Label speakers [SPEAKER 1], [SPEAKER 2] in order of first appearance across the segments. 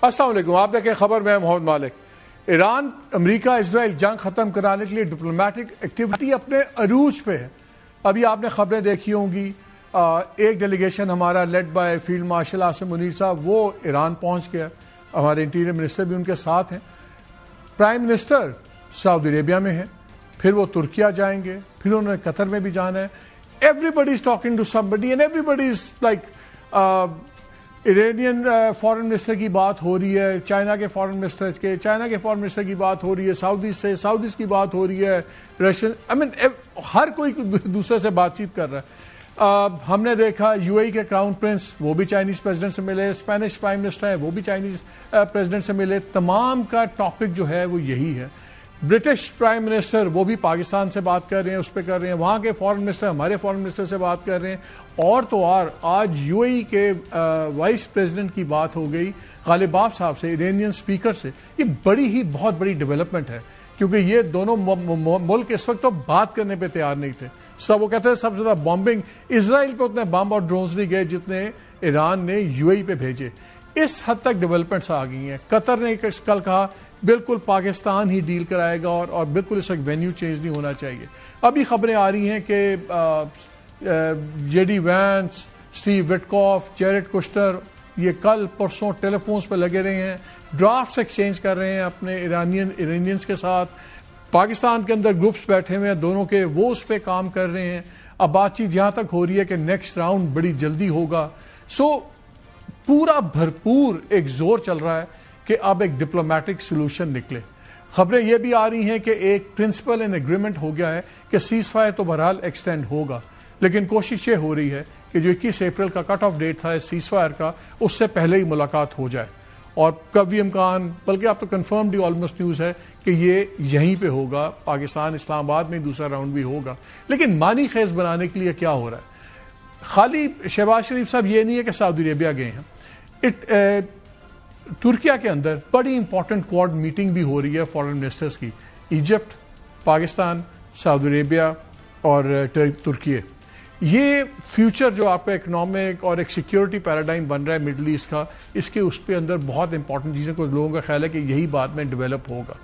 [SPEAKER 1] السلام علیکم. آپ دیکھیں خبر میں محمد مالک. ایران امریکہ اسرائیل جنگ ختم کرانے کے لیے ڈپلومیٹک ایکٹیویٹی اپنے عروج پہ ہے. ابھی آپ نے خبریں دیکھی ہوں گی, ایک ڈیلیگیشن ہمارا led by field marshal Asim Munir صاحب وہ ایران پہنچ گیا. ہمارے انٹیریئر منسٹر بھی ان کے ساتھ ہیں. پرائم منسٹر سعودی عربیہ میں ہیں, پھر وہ ترکیہ جائیں گے, پھر انہوں نے قطر میں بھی جانا ہے. Every is talking to somebody and every is like Iranian foreign minister کی بات ہو رہی ہے, چائنا کے فارن منسٹر کی بات ہو رہی ہے, سعودیز کی بات ہو رہی ہے, رشین ہر کوئی دوسرے سے بات چیت کر رہا ہے. ہم نے دیکھا یو اے کے کراؤن پرنس وہ بھی چائنیز پریزیڈنٹ سے ملے, اسپینش پرائم منسٹر ہیں وہ بھی چائنیز پریزیڈنٹ سے ملے. تمام کا ٹاپک جو ہے وہ یہی ہے. برٹش پرائم منسٹر وہ بھی پاکستان سے بات کر رہے ہیں, اس پہ کر رہے ہیں. وہاں کے فارن منسٹر ہمارے فارن منسٹر سے بات کر رہے ہیں. اور تو اور آج یو اے ای کے وائس پریزیڈنٹ کی بات ہو گئی غالباف صاحب سے, ایرانین اسپیکر سے. یہ بہت بڑی ڈیولپمنٹ ہے, کیونکہ یہ دونوں ملک اس وقت تو بات کرنے پہ تیار نہیں تھے. وہ کہتے ہیں سب سے زیادہ بامبنگ اسرائیل پہ اتنے بم اور ڈرونز نہیں گئے جتنے ایران نے یو اے ای پہ بھیجے. اس حد تک ڈیولپمنٹس آ گئی ہیں. قطر نے کل کہا بالکل پاکستان ہی ڈیل کرائے گا اور بالکل اس وقت وینیو چینج نہیں ہونا چاہیے. ابھی خبریں آ رہی ہیں کہ جے ڈی وینس, اسٹیو وٹکاف, جیریڈ کشٹر یہ کل پرسوں ٹیلی فونز پہ لگے رہے ہیں, ڈرافٹس ایکسچینج کر رہے ہیں اپنے ایرانینز کے ساتھ. پاکستان کے اندر گروپس بیٹھے ہوئے ہیں دونوں کے, وہ اس پہ کام کر رہے ہیں. اب بات چیت یہاں تک ہو رہی ہے کہ نیکسٹ راؤنڈ بڑی جلدی ہوگا. پورا بھرپور ایک زور چل رہا ہے کہ اب ایک ڈپلومیٹک سولوشن نکلے. خبریں یہ بھی آ رہی ہیں کہ ایک پرنسپل اینڈ ایگریمنٹ ہو گیا ہے کہ سیز فائر تو بہرحال ایکسٹینڈ ہوگا, لیکن کوشش یہ ہو رہی ہے کہ جو 21 اپریل کا کٹ آف ڈیٹ تھا سیز فائر کا, اس سے پہلے ہی ملاقات ہو جائے. اور کبھی امکان, بلکہ اب تو کنفرمڈ ہی آلموسٹ نیوز ہے کہ یہ یہیں پہ ہوگا, پاکستان اسلام آباد میں دوسرا راؤنڈ بھی ہوگا. لیکن معنی خیز بنانے کے لیے کیا ہو رہا ہے؟ خالی شہباز شریف صاحب یہ نہیں ہے کہ سعودی عربیہ گئے ہیں. ترکیہ کے اندر بڑی امپورٹنٹ کوارڈ میٹنگ بھی ہو رہی ہے فارن منسٹرز کی. ایجپٹ, پاکستان, سعودی عربیہ اور ترکیہ. یہ فیوچر جو آپ کا اکنامک اور ایک سیکیورٹی پیراڈائم بن رہا ہے مڈل ایسٹ کا, اس کے اس پہ اندر بہت امپورٹنٹ چیزیں, کچھ لوگوں کا خیال ہے کہ یہی بات میں ڈیولپ ہوگا.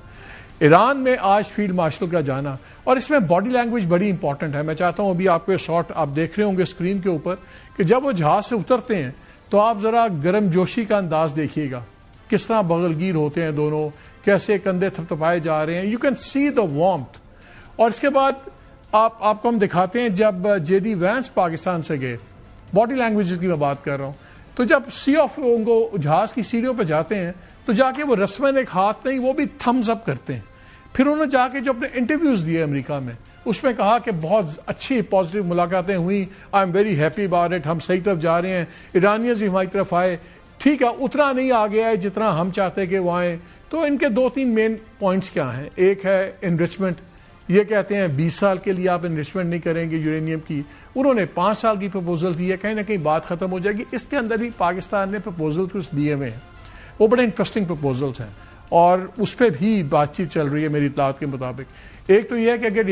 [SPEAKER 1] ایران میں آج فیلڈ مارشل کا جانا, اور اس میں باڈی لینگویج بڑی امپورٹنٹ ہے. میں چاہتا ہوں ابھی آپ کو شارٹ آپ دیکھ رہے ہوں گے اسکرین کے اوپر کہ جب وہ جہاز سے اترتے ہیں تو آپ ذرا گرم جوشی کا انداز دیکھیے گا, کس طرح بغلگیر ہوتے ہیں دونوں, کیسے کندھے تھپتھپائے جا رہے ہیں. You can see the warmth. اور اس کے بعد آپ کو ہم دکھاتے ہیں جب جے ڈی وینس پاکستان سے گئے, باڈی لینگویج کی میں بات کر رہا ہوں, تو جب سی آف کو جہاز کی سیڑھیوں پہ جاتے ہیں تو جا کے وہ رسمن ایک ہاتھ نہیں, وہ بھی تھمز اپ کرتے ہیں. پھر انہوں نے جا کے جو اپنے انٹرویوز دیے امریکہ میں, اس میں کہا کہ بہت اچھی پازیٹیو ملاقاتیں ہوئیں, I am very happy about it, ہم صحیح طرف جا رہے ہیں, ایرانیز بھی ہماری طرف آئے. ٹھیک ہے, اتنا نہیں آ گیا ہے جتنا ہم چاہتے کہ وہ آئیں. تو ان کے 2-3 مین پوائنٹس کیا ہیں؟ ایک ہے انریچمنٹ. یہ کہتے ہیں 20 سال کے لیے آپ انریچمنٹ نہیں کریں گے یورینیم کی. انہوں نے 5 سال کی پرپوزل دی ہے, کہیں نہ کہیں بات ختم ہو جائے گی. اس کے اندر بھی پاکستان نے پرپوزل کچھ دیے ہوئے ہیں, وہ بڑے انٹرسٹنگ پرپوزلس ہیں, اور اس پہ بھی بات چیت چل رہی ہے میری اطلاعات کے مطابق. ایک تو یہ ہے کہ اگر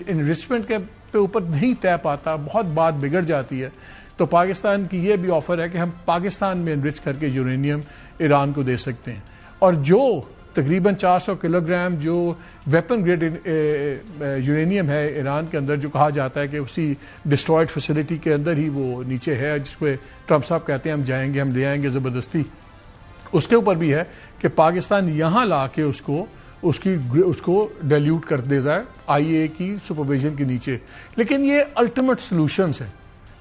[SPEAKER 1] انریچمنٹ کے اوپر نہیں طے پاتا, بہت بات بگڑ جاتی ہے, تو پاکستان کی یہ بھی آفر ہے کہ ہم پاکستان میں انرچ کر کے یورینیم ایران کو دے سکتے ہیں. اور جو تقریباً 400 کلو گرام جو ویپن گریڈ یورینیم ہے ایران کے اندر, جو کہا جاتا ہے کہ اسی ڈسٹرائڈ فیسلٹی کے اندر ہی وہ نیچے ہے, جس پہ ٹرمپ صاحب کہتے ہیں ہم جائیں گے, ہم لے آئیں گے زبردستی, اس کے اوپر بھی ہے کہ پاکستان یہاں لا کے اس کو ڈیلیوٹ کر دیتا ہے آئی اے کی سپرویژن کے نیچے. لیکن یہ الٹیمیٹ سولوشنز ہیں,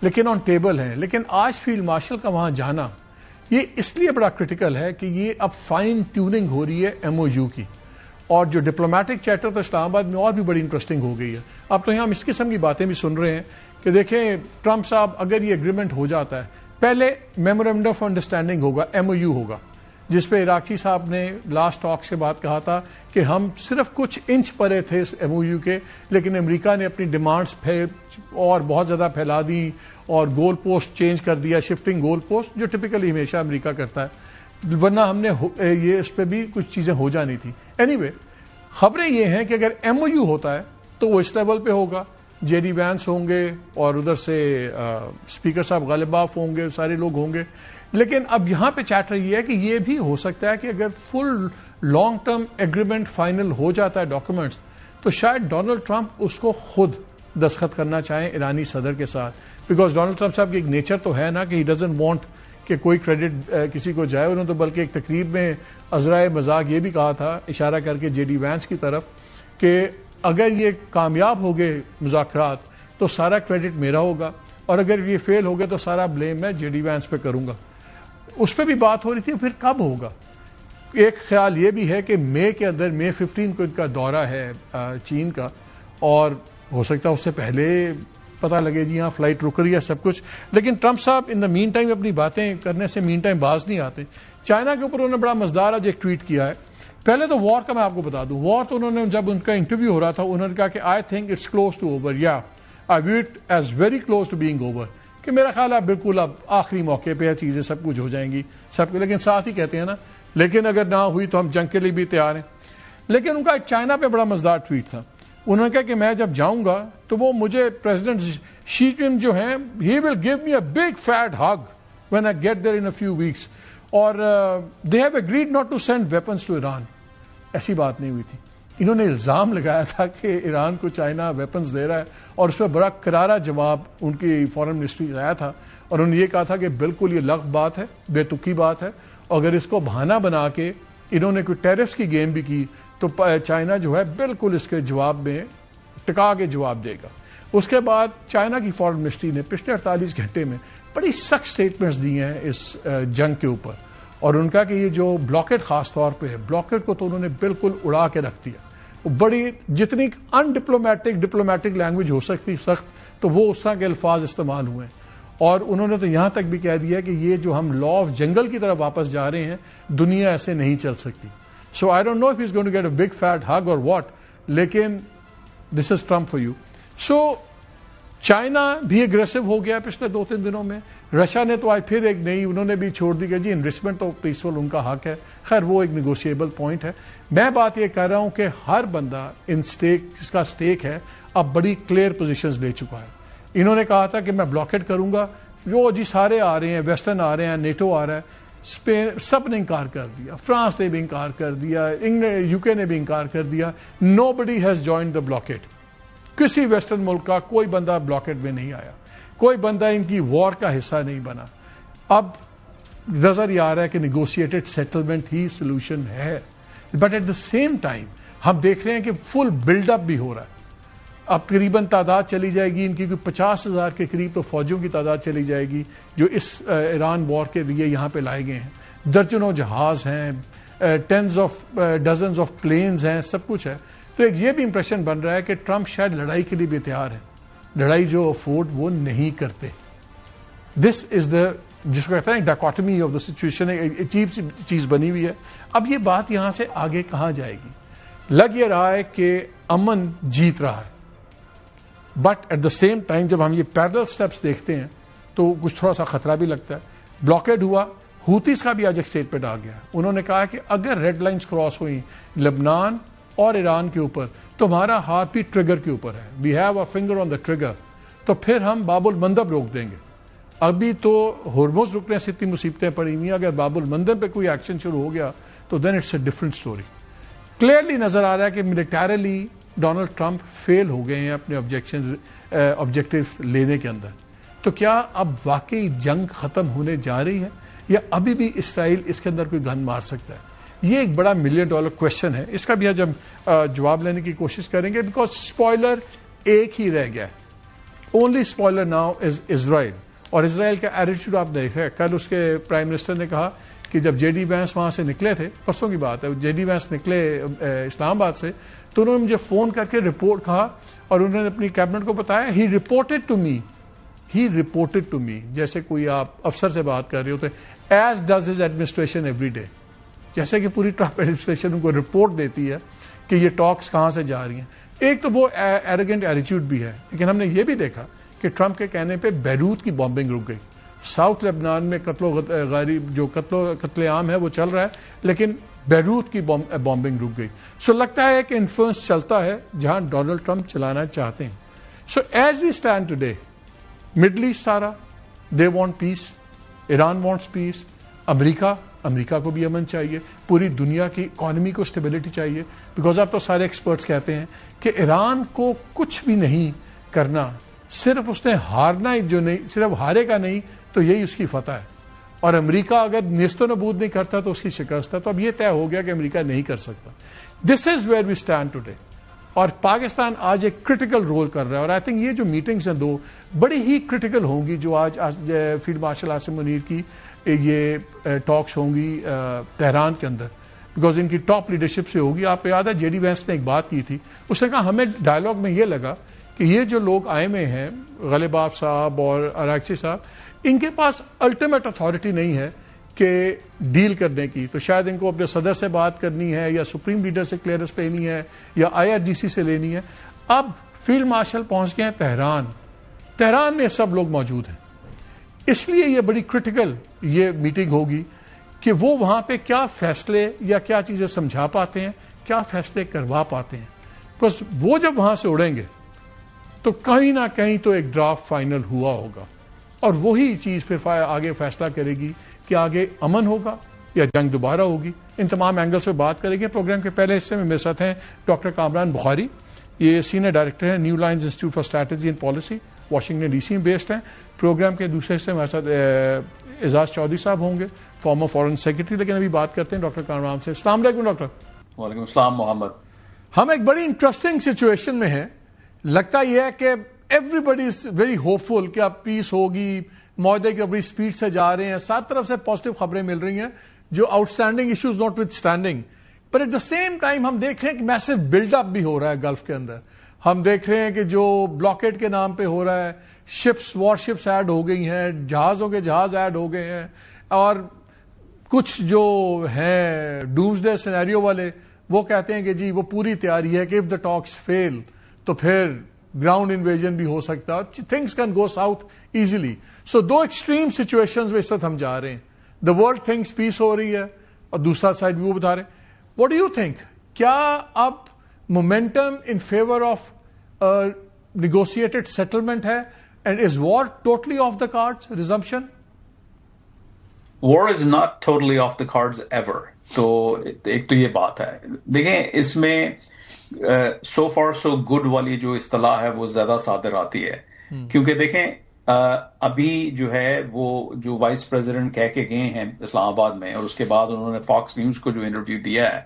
[SPEAKER 1] لیکن آن ٹیبل ہیں. لیکن آج فیلڈ مارشل کا وہاں جانا یہ اس لیے بڑا کرٹیکل ہے کہ یہ اب فائن ٹیوننگ ہو رہی ہے ایم او یو کی, اور جو ڈپلومیٹک چیٹر تو اسلام آباد میں اور بھی بڑی انٹرسٹنگ ہو گئی ہے. اب تو یہاں ہم اس قسم کی باتیں بھی سن رہے ہیں کہ دیکھیں ٹرمپ صاحب اگر یہ اگریمنٹ ہو جاتا ہے, پہلے میمورینڈم آف انڈرسٹینڈنگ ہوگا, ایم او یو ہوگا, جس پہ عراقی صاحب نے لاسٹ ٹاکس کے بعد کہا تھا کہ ہم صرف کچھ انچ پرے تھے اس ایم او یو کے, لیکن امریکہ نے اپنی ڈیمانڈز اور بہت زیادہ پھیلا دی اور گول پوسٹ چینج کر دیا, شفٹنگ گول پوسٹ, جو ٹپیکلی ہمیشہ امریکہ کرتا ہے, ورنہ ہم نے یہ اس پہ بھی کچھ چیزیں ہو جانی تھی. اینی وے, خبریں یہ ہیں کہ اگر ایم او یو ہوتا ہے تو وہ اس لیول پہ ہوگا, جے ڈی وینس ہوں گے اور ادھر سے اسپیکر صاحب غالباف ہوں گے, سارے لوگ ہوں گے. لیکن اب یہاں پہ چیٹ رہی ہے کہ یہ بھی ہو سکتا ہے کہ اگر فل لانگ ٹرم ایگریمنٹ فائنل ہو جاتا ہے ڈاکومنٹس تو شاید ڈونلڈ ٹرمپ اس کو خود دستخط کرنا چاہیں ایرانی صدر کے ساتھ، بیکاز ڈونلڈ ٹرمپ صاحب کی ایک نیچر تو ہے نا کہ ہی ڈزنٹ وانٹ کہ کوئی کریڈٹ کسی کو جائے. انہوں نے تو بلکہ ایک تقریب میں عذرائے مذاق یہ بھی کہا تھا اشارہ کر کے جے ڈی وینس کی طرف کہ اگر یہ کامیاب ہو گئے مذاکرات تو سارا کریڈٹ میرا ہوگا اور اگر یہ فیل ہو گئے تو سارا بلیم میں جے ڈی وینس پہ کروں گا. اس پہ بھی بات ہو رہی تھی. پھر کب ہوگا؟ ایک خیال یہ بھی ہے کہ مئی کے اندر مئی 15 کو ان کا دورہ ہے چین کا، اور ہو سکتا ہے اس سے پہلے پتہ لگے جی ہاں فلائٹ رک رہی ہے سب کچھ. لیکن ٹرمپ صاحب ان دا مین ٹائم اپنی باتیں کرنے سے مین ٹائم باز نہیں آتے. چائنا کے اوپر انہوں نے بڑا مزدار آج ایک ٹویٹ کیا ہے. پہلے تو وار کا میں آپ کو بتا دوں، وار تو انہوں نے جب ان کا انٹرویو ہو رہا تھا انہوں نے کہا کہ I think it's close to over, یا I view it as very close to being over, کہ میرا خیال ہے بالکل اب آخری موقع پہ چیزیں سب کچھ ہو جائیں گی سب. لیکن ساتھ ہی کہتے ہیں نا لیکن اگر نہ ہوئی تو ہم جنگ کے لیے بھی تیار ہیں. لیکن ان کا ایک چائنا پہ بڑا مزدار ٹویٹ تھا. انہوں نے کہا کہ میں جب جاؤں گا تو وہ مجھے پریزیڈنٹ شی جن جو ہیں he will give me a big fat hug when I get there in a few weeks, اور they have agreed not to send weapons to Iran. ایسی بات نہیں ہوئی تھی. انہوں نے الزام لگایا تھا کہ ایران کو چائنا ویپنز دے رہا ہے، اور اس پہ بڑا کرارا جواب ان کی فارن منسٹری سے آیا تھا، اور انہوں نے یہ کہا تھا کہ بالکل یہ لغو بات ہے، بے تکی بات ہے، اور اگر اس کو بہانہ بنا کے انہوں نے کوئی ٹیرفس کی گیم بھی کی تو چائنا جو ہے بالکل اس کے جواب میں ٹکا کے جواب دے گا. اس کے بعد چائنا کی فارن منسٹری نے پچھلے 48 گھنٹے میں بڑی سخت سٹیٹمنٹس دی ہیں اس جنگ کے اوپر، اور ان کا کہ یہ جو بلاکٹ خاص طور پہ ہے، بلاکٹ کو تو انہوں نے بالکل اڑا کے رکھ دیا. بڑی جتنی ان ڈپلومیٹک لینگویج ہو سکتی سخت تو وہ اس طرح کے الفاظ استعمال ہوئے ہیں. اور انہوں نے تو یہاں تک بھی کہہ دیا کہ یہ جو ہم لا آف جنگل کی طرف واپس جا رہے ہیں دنیا ایسے نہیں چل سکتی. So I don't know if is going to get a big fat hug or what, لیکن this is Trump for you. So China بھی اگریسو ہو گیا پچھلے 2-3 دنوں میں. رشیا نے تو آج پھر ایک نئی انہوں نے بھی چھوڑ دی کہ جی انویسٹمنٹ تو پیسفل ان کا حق ہے. خیر وہ ایک نیگوشیبل پوائنٹ ہے. میں بات یہ کر رہا ہوں کہ ہر بندہ ان سٹیک جس کا سٹیک ہے اب بڑی کلیئر پوزیشنز لے چکا ہے. انہوں نے کہا تھا کہ میں بلاکٹ کروں گا، جو جی سارے آ رہے ہیں، ویسٹرن آ رہے ہیں، نیٹو آ رہا ہے، اسپین سب نے انکار کر دیا، فرانس نے بھی انکار کر دیا، انگلینڈ یو کے نے بھی انکار کر دیا. نو بڈی ہیز جوائنڈ دا بلاکٹ. کسی ویسٹرن ملک کا کوئی بندہ بلاکٹ میں نہیں آیا، کوئی بندہ ان کی وار کا حصہ نہیں بنا. اب نظر یہ آ رہا ہے کہ نیگوشیٹڈ سیٹلمنٹ ہی سولوشن ہے، but at the same time ہم دیکھ رہے ہیں کہ فل بلڈ اپ بھی ہو رہا ہے. اب قریباً تعداد چلی جائے گی ان کی 50,000 کے قریب تو فوجیوں کی تعداد چلی جائے گی جو اس ایران وار کے لیے یہاں پہ لائے گئے ہیں. درجنوں جہاز ہیں، ڈزنز آف پلینز ہیں، سب کچھ ہے. تو ایک یہ بھی امپریشن بن رہا ہے کہ ٹرمپ شاید لڑائی کے لیے بھی تیار ہے، لڑائی جو افورڈ وہ نہیں کرتے. دس از دا جس کو کہتے ہیں ڈاکوٹمی آف دا سچویشن، ایک عجیب سی چیز بنی ہوئی ہے. اب یہ بات یہاں سے آگے کہاں جائے گی؟ لگ یہ رہا ہے کہ امن جیت رہا ہے، but at the same time جب ہم یہ پیرل سٹیپس دیکھتے ہیں تو کچھ تھوڑا سا خطرہ بھی لگتا ہے. بلاکیڈ ہوا، ہوتیز کا بھی آج ایک اسٹیٹمنٹ آ گیا. انہوں نے کہا کہ اگر ریڈ لائنز کراس ہوئی لبنان اور ایران کے اوپر تو ہمارا ہاتھ بھی ٹریگر کے اوپر ہے، we have a finger on the trigger, تو پھر ہم باب المندب روک دیں گے. ابھی تو ہرمز رکنے سے اتنی مصیبتیں پڑی ہوئی ہیں، اگر باب المندب پہ کوئی ایکشن شروع ہو گیا تو then it's a different story. Clearly نظر آ رہا ہے کہ ملیٹریلی ڈونلڈ ٹرمپ فیل ہو گئے ہیں اپنے آبجیکٹو لینے کے اندر. تو کیا اب واقعی جنگ ختم ہونے جا رہی ہے یا ابھی بھی اسرائیل اس کے اندر کوئی گن مار سکتا ہے؟ یہ ایک بڑا $1 ملین کویشچن ہے. اس کا بھی آج ہم جواب لینے کی کوشش کریں گے، بیکاز اسپوائلر ایک ہی رہ گیا ہے. اونلی اسپوائلر ناؤ از اسرائیل. اور اسرائیل کا ایٹیٹیوڈ آپ دیکھیں، کل اس کے پرائم منسٹر نے کہا کہ جب جے ڈی وینس وہاں سے نکلے تھے، پرسوں کی بات ہے، جے ڈی وینس نکلے اسلام آباد سے تو انہوں نے مجھے فون کر کے رپورٹ کہا اور انہوں نے اپنی کیبنٹ کو بتایا ہی رپورٹڈ ٹو می جیسے کوئی آپ افسر سے بات کر رہے ہوتے، as does his administration every day, جیسے کہ پوری ٹرمپ ایڈمنسٹریشن ان کو رپورٹ دیتی ہے کہ یہ ٹاکس کہاں سے جا رہی ہیں. ایک تو وہ ایروگینٹ ایٹیٹیوڈ بھی ہے، لیکن ہم نے یہ بھی دیکھا کہ ٹرمپ کے کہنے پہ بیروت کی بامبنگ رک گئی. ساؤتھ لبنان میں قتل عام ہے وہ چل رہا ہے، لیکن بیروت کی بامبنگ رک گئی. سو لگتا ہے کہ انفلوئنس چلتا ہے جہاں ڈونلڈ ٹرمپ چلانا چاہتے ہیں. So as we stand today, Middle East سارا they want peace, Iran wants peace, امریکہ کو بھی امن چاہیے, پوری دنیا کی اکانومی کو اسٹیبلٹی چاہیے, بیکاز اب تو سارے ایکسپرٹس کہتے ہیں کہ ایران کو کچھ بھی نہیں کرنا, صرف اس نے ہارنا جو نہیں, صرف ہارے کا نہیں تو یہی اس کی فتح ہے, اور امریکہ اگر نیست و نبود نہیں کرتا تو اس کی شکست ہے. تو اب یہ طے ہو گیا کہ امریکہ نہیں کر سکتا. This is where we stand today, اور پاکستان آج ایک کرٹیکل رول کر رہا ہے, اور آئی تھنک یہ جو میٹنگز ہیں دو بڑی ہی کرٹیکل ہوں گی, جو آج فیلڈ مارشل عاصم منیر کی یہ ٹاکس ہوں گی تہران کے اندر, بیکاز ان کی ٹاپ لیڈرشپ سے ہوگی. آپ کو یاد ہے جے ڈی وینس نے ایک بات کی تھی, اس نے کہا ہمیں ڈائلاگ میں یہ لگا کہ یہ جو لوگ آئے ہوئے ہیں غالباف صاحب اور اراکچی صاحب, ان کے پاس الٹیمیٹ اتھارٹی نہیں ہے کہ ڈیل کرنے کی, تو شاید ان کو اپنے صدر سے بات کرنی ہے یا سپریم لیڈر سے کلیئرنس لینی ہے یا آئی آر جی سی سے لینی ہے. اب فیلڈ مارشل پہنچ گئے ہیں تہران میں سب لوگ موجود ہیں, اس لیے یہ بڑی کرٹیکل یہ میٹنگ ہوگی کہ وہ وہاں پہ کیا فیصلے یا کیا چیزیں سمجھا پاتے ہیں, کیا فیصلے کروا پاتے ہیں. بس وہ جب وہاں سے اڑیں گے تو کہیں نہ کہیں تو ایک ڈرافٹ فائنل ہوا ہوگا, اور وہی چیز پھر آگے فیصلہ کرے گی کہ آگے امن ہوگا یا جنگ دوبارہ ہوگی. ان تمام اینگل سے بات کریں گے. پروگرام کے پہلے حصے میں میرے ساتھ ہیں ڈاکٹر کامران بخاری, یہ سینئر ڈائریکٹر ہیں New Lines Institute for Strategy and Policy, Washington D C میں بیسڈ ہیں. پروگرام کے دوسرے حصے میں ہمارے ساتھ اعزاز چودھری صاحب ہوں گے, فارمر فارن سیکرٹری, لیکن ابھی بات کرتے ہیں ڈاکٹر کامران سے. السلام علیکم ڈاکٹر.
[SPEAKER 2] وعلیکم السلام محمد.
[SPEAKER 1] ہم ایک بڑی انٹرسٹنگ سچویشن میں ہیں. لگتا یہ ہے کہ everybody is very hopeful کہ اب پیس ہوگی, معاہدے کی بڑی اسپیڈ سے جا رہے ہیں, سات طرف سے پازیٹو خبریں مل رہی ہیں جو outstanding issues notwithstanding, پر ایٹ دا سیم ٹائم ہم دیکھ رہے ہیں کہ میسو بلڈ اپ بھی ہو رہا ہے گلف کے اندر. ہم دیکھ رہے ہیں کہ جو بلاکیڈ کے نام پہ ہو رہا ہے, شپس وار شپس ایڈ ہو گئی ہیں, جہازوں کے جہاز ایڈ ہو گئے ہیں, اور کچھ جو ہیں ڈومز ڈے سینیریو والے وہ کہتے ہیں کہ جی وہ پوری تیاری ہے کہ اف دا ٹاکس فیل تو پھر گراؤنڈ انویژن بھی ہو سکتا ہے, things can go south easily. So دو ایکسٹریم سچویشنز میں اس وقت ہم جا رہے ہیں. دا ورلڈ تھنکس پیس ہو رہی ہے اور دوسرا سائڈ بھی وہ بتا رہے ہیں. واٹ ڈو یو تھنک, کیا اب momentum in favour of negotiated settlement ہے, and is war totally off the cards, resumption?
[SPEAKER 2] War is not totally off the cards ever. تو ایک تو یہ بات ہے, دیکھیں اس میں سو فار سو گڈ والی جو اصطلاح ہے وہ زیادہ صادر آتی ہے, کیونکہ دیکھیں ابھی جو ہے وہ جو وائس پریزیڈنٹ کہہ کے گئے ہیں اسلام آباد میں, اور اس کے بعد انہوں نے فاکس نیوز کو جو انٹرویو دیا ہے,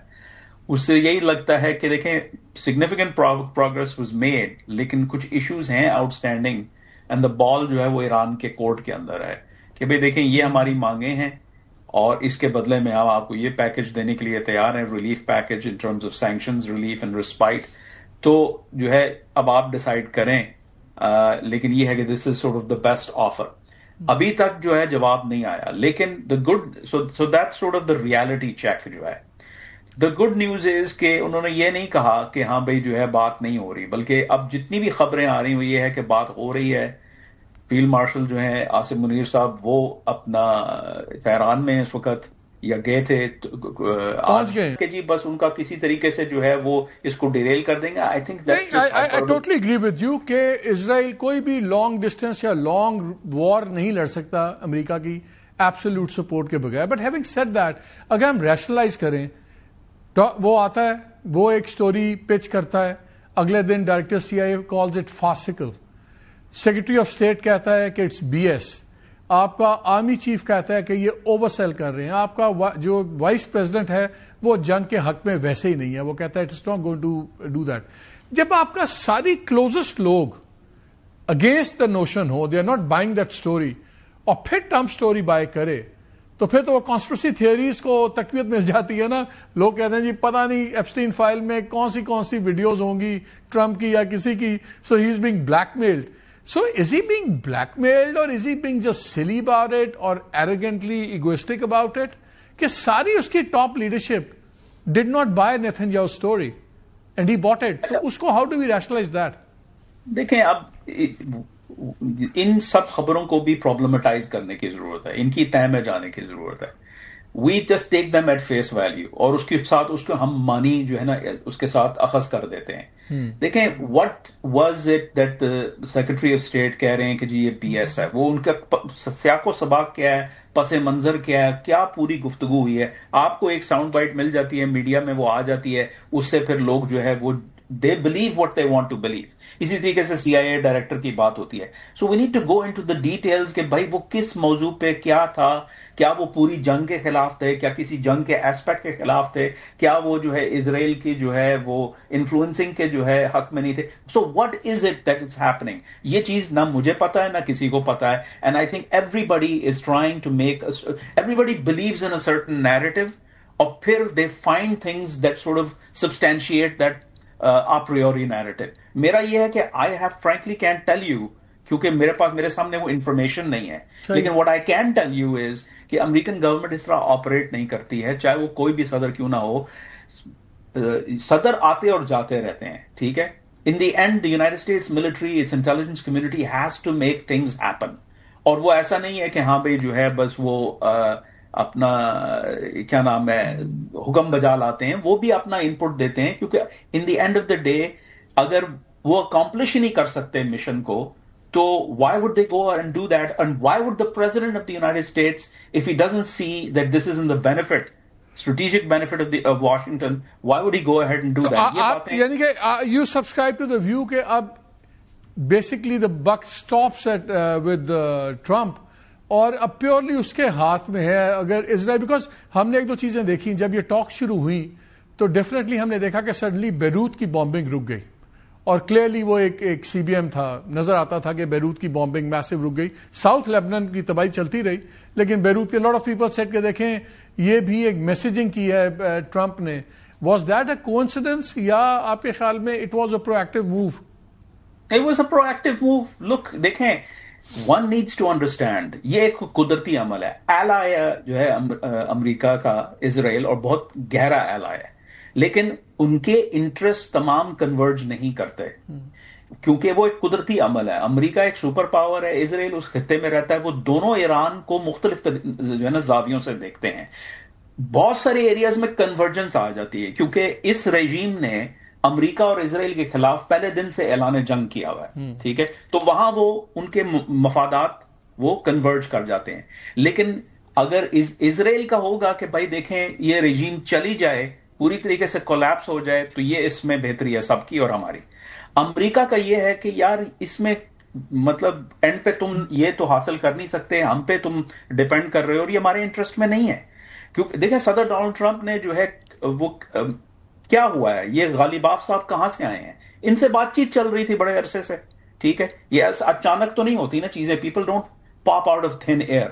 [SPEAKER 2] اس سے یہی لگتا ہے کہ دیکھیں سگنیفیکنٹ پروگرس واز میڈ, لیکن کچھ ایشوز ہیں آؤٹ اسٹینڈنگ, اینڈ دا بال جو ہے وہ ایران کے کورٹ کے اندر ہے کہ بھئی دیکھیں یہ ہماری مانگیں ہیں اور اس کے بدلے میں ہم آپ کو یہ پیکج دینے کے لیے تیار ہیں, relief package in terms of sanctions, relief and respite. تو جو ہے اب آپ ڈیسائیڈ کریں, لیکن یہ ہے کہ this is sort of the best offer. ابھی تک جو ہے جواب نہیں آیا, لیکن the good so that sort of the reality check جو ہے. دا گڈ نیوز از کہ انہوں نے یہ نہیں کہا کہ ہاں بھائی جو ہے بات نہیں ہو رہی, بلکہ اب جتنی بھی خبریں آ رہی ہیں وہ یہ ہے کہ بات ہو رہی ہے. فیلڈ مارشل جو ہیں عاصم منیر صاحب وہ اپنا تہران میں اس وقت یا گئے تھے
[SPEAKER 1] پہنچ گئے
[SPEAKER 2] کہ جی بس ان کا کسی طریقے سے جو ہے وہ اس کو ڈیریل کر دیں گے. I think
[SPEAKER 1] I totally agree with you کہ اسرائیل کوئی بھی لانگ ڈسٹینس یا لانگ وار نہیں لڑ سکتا امریکہ کی ایبسولوٹ سپورٹ کے بغیر. بٹ ہیونگ سیڈ دیٹ, اگر ہم ریشنلائز کریں تو وہ آتا ہے, وہ ایک سٹوری پچ کرتا ہے, اگلے دن director C I A calls it farcical, secretary of state کہتا ہے کہ اٹس بی ایس, آپ کا آرمی چیف کہتا ہے کہ یہ اوور سیل کر رہے ہیں, آپ کا جو وائس پریزیڈنٹ ہے وہ جنگ کے حق میں ویسے ہی نہیں ہے, وہ کہتا ہے it's not going to do that. جب آپ کا ساری کلوزسٹ لوگ اگینسٹ دا نوشن ہو, they are not buying that story, اور پھر ٹرمپ اسٹوری بائی کرے, تو پھر تو وہ کانسپریسی تھیوریز کو تقویت مل جاتی ہے نا. لوگ کہتے ہیں جی پتہ نہیں ایپسٹین فائل میں کون سی ویڈیوز ہوں گی ٹرمپ کی یا کسی کی, so he is being blackmailed. So is he being blackmailed or is he being just silly about it or arrogantly egoistic about it? کہ ساری اس کی top leadership did not buy Netanyahu's story and he bought it. تو اس کو how do we rationalize that?
[SPEAKER 2] دیکھیں اب ان سب خبروں کو بھی پرابلمٹائز کرنے کی ضرورت ہے, ان کی تہ میں جانے کی ضرورت ہے. We just take them at face value اور اس کے ساتھ اس کو ہم مانی جو ہے نا اس کے ساتھ اخذ کر دیتے ہیں. دیکھیں what was it that secretary of state کہہ رہے ہیں کہ جی یہ پی ایس ہے, وہ ان کا سیاق و سباق کیا ہے, پس منظر کیا ہے, کیا پوری گفتگو ہوئی ہے. آپ کو ایک ساؤنڈ بائٹ مل جاتی ہے میڈیا میں, وہ آ جاتی ہے, اس سے پھر لوگ جو ہے وہ they believe what they want to believe. اسی طریقے سے سی آئی اے ڈائریکٹر کی بات ہوتی ہے. So we need to go into the details کہ بھائی وہ کس موضوع پہ کیا تھا, کیا وہ پوری جنگ کے خلاف تھے, کیا کسی جنگ کے ایسپیکٹ کے خلاف تھے, کیا وہ جو ہے اسرائیل کی جو ہے وہ انفلوئنسنگ کے جو ہے حق میں نہیں تھے. So what is it that is happening, یہ چیز نہ مجھے پتا ہے نہ کسی کو پتا ہے. And I think everybody is trying to make, everybody believes in a certain narrative, اور پھر they find things that sort of substantiate that a priori narrative. میرا یہ ہے کہ I have frankly can't tell you, کیونکہ میرے سامنے وہ انفارمیشن نہیں ہے, لیکن what I can tell you is کہ امریکن گورنمنٹ اس طرح آپریٹ نہیں کرتی ہے, چاہے وہ کوئی بھی صدر کیوں نہ ہو. صدر آتے اور جاتے رہتے ہیں, ٹھیک ہے. In the end, the United States military, its intelligence community has to make things happen. اور وہ ایسا نہیں ہے کہ ہاں بھائی جو ہے بس وہ اپنا کیا نام ہے حکم بجا لاتے ہیں, وہ بھی اپنا ان پٹ دیتے ہیں, کیونکہ in the end of the day اگر وہ اکمپلش ہی نہیں کر سکتے مشن کو, تو Y would they go and do that, and Y would the president of the United states if he doesn't see that this is in the benefit, strategic benefit of Washington, why would he go ahead and do that?
[SPEAKER 1] آپ یعنی کہ you subscribe to the view کہ اب basically the buck stops at with Trump, اور اب purely اس کے ہاتھ میں ہے اگر اسرائیل, بیکاز ہم نے ایک دو چیزیں دیکھی جب یہ ٹاک شروع ہوئی تو ڈیفینیٹلی ہم نے دیکھا کہ سڈنلی بیروت کی بامبنگ رک گئی, اور کلیئرلی وہ ایک سی بی ایم تھا, نظر آتا تھا کہ بیروت کی بامبنگ میسو رک گئی. ساؤتھ لیبنان کی تباہی چلتی رہی, لیکن بیروت پہ لاٹ آف پیپل سیٹ کے دیکھیں یہ بھی ایک میسیجنگ کی ہے ٹرمپ نے. واز دیٹ اے کوئنسیڈنس یا آپ کے خیال میں it was a pro active move?
[SPEAKER 2] It was a proactive move. Look, دیکھیں, one needs to understand, یہ ایک قدرتی عمل ہے. ایلائی جو ہے امریکہ کا اسرائیل, اور بہت گہرا ایلائی ہے, لیکن ان کے انٹرسٹ تمام کنورج نہیں کرتے, کیونکہ وہ ایک قدرتی عمل ہے. امریکہ ایک سپر پاور ہے, اسرائیل اس خطے میں رہتا ہے, وہ دونوں ایران کو مختلف جو ہے نا زاویوں سے دیکھتے ہیں. بہت سارے ایریاز میں کنورجنس آ جاتی ہے, کیونکہ اس رجیم نے امریکہ اور اسرائیل کے خلاف پہلے دن سے اعلان جنگ کیا ہوا ہے, ٹھیک ہے, تو وہاں وہ ان کے مفادات وہ کنورج کر جاتے ہیں. لیکن اگر اسرائیل کا ہوگا کہ بھائی دیکھیں یہ رجیم چلی جائے, پوری طریقے سے کولیپس ہو جائے, تو یہ اس میں بہتری ہے سب کی اور ہماری. امریکہ کا یہ ہے کہ یار اس میں مطلب اینڈ پہ تم یہ تو حاصل کر نہیں سکتے, ہم پہ تم ڈپینڈ کر رہے ہو, اور یہ ہمارے انٹرسٹ میں نہیں ہے. کیونکہ دیکھیں صدر ڈونلڈ ٹرمپ نے جو ہے وہ کیا ہوا ہے, یہ غالباف صاحب کہاں سے آئے ہیں, ان سے بات چیت چل رہی تھی بڑے عرصے سے, ٹھیک ہے, یہ اچانک تو نہیں ہوتی نا چیزیں, people don't pop out of thin air.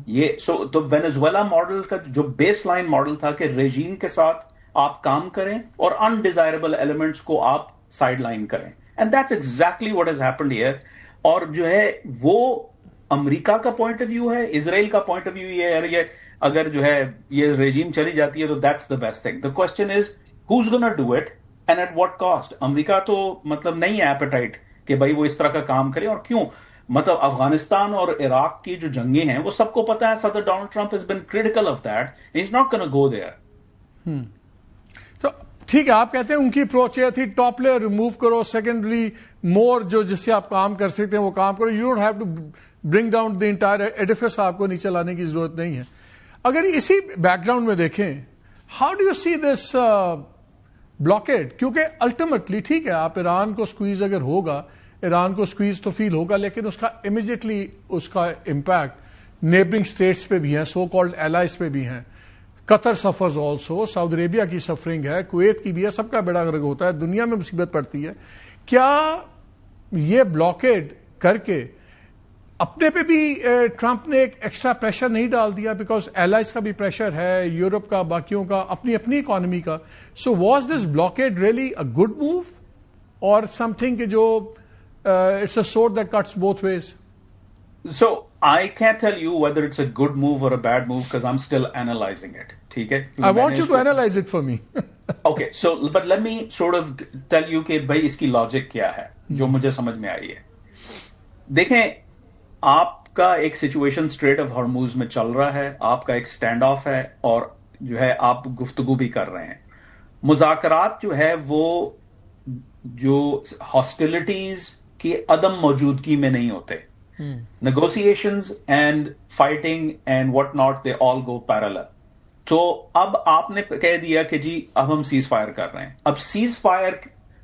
[SPEAKER 2] یہ تو وینزویلا ماڈل کا جو بیس لائن ماڈل تھا کہ رجیم کے ساتھ آپ کام کریں اور انڈیزائربل ایلیمنٹس کو آپ سائڈ لائن کریں, and that's exactly what has happened here. اور جو ہے وہ امریکہ کا پوائنٹ آف ویو ہے, اسرائیل کا پوائنٹ آف ویو یہ اگر جو ہے یہ رجیم چلی جاتی ہے تو that's the best thing. The question is who's gonna do it and at what cost. امریکہ تو مطلب نہیں ہے ایپیٹائٹ کہ بھائی وہ اس طرح کا کام کرے, اور کیوں, مطلب افغانستان اور عراق کی جو جنگیں ہیں وہ سب کو پتا ہے. صدر Donald Trump has been critical of that, and he's not gonna go there.
[SPEAKER 1] تو ٹھیک ہے, آپ کہتے ہیں ان کی اپروچ یہ تھی ٹاپ لیئر ریموو کرو, سیکنڈری مور جو جس سے آپ کام کر سکتے ہیں وہ کام کرو, you don't have to bring down the entire edifice, آپ کو نیچے لانے کی ضرورت نہیں ہے. اگر اسی بیک گراؤنڈ میں دیکھیں, how do you see this blockade, کیونکہ الٹیمیٹلی ٹھیک ہے آپ ایران کو سکویز اگر ہوگا, ایران کو سکویز تو فیل ہوگا, لیکن اس کا امیجیٹلی اس کا امپیکٹ نیبرنگ اسٹیٹس پہ بھی ہیں, سو کالڈ الائز پہ بھی ہیں. قطر سفرز آلسو, سعودی عربیہ کی سفرنگ ہے, کویت کی بھی ہے, سب کا بیڑا غرق ہوتا ہے, دنیا میں مصیبت پڑتی ہے. کیا یہ بلاکیڈ کر کے اپنے پہ بھی ٹرمپ نے ایک ایکسٹرا پریشر نہیں ڈال دیا, بیکاز ایلائز کا بھی پریشر ہے, یورپ کا, باقیوں کا, اپنی اکانومی کا. So was this blockade really a good move or something کہ جو it's a sword that cuts both ways?
[SPEAKER 2] So I can't tell you whether it's a good move or a bad move because I'm still analyzing it. ٹھیک ہے,
[SPEAKER 1] I want you to analyze it for me.
[SPEAKER 2] Okay, so but let me sort of tell you کہ بھائی اس کی logic کیا ہے جو مجھے سمجھ میں آئی ہے. دیکھیں, آپ کا ایک سچویشن اسٹریٹ آف ہارموز میں چل رہا ہے, آپ کا ایک اسٹینڈ آف ہے, اور جو ہے آپ گفتگو بھی کر رہے ہیں. مذاکرات جو ہے وہ جو ہاسٹیلٹیز کی عدم موجودگی میں نہیں ہوتے. Negotiations and fighting and what not they all go parallel. تو اب آپ نے کہہ دیا کہ جی اب ہم سیز فائر کر رہے ہیں. اب سیز فائر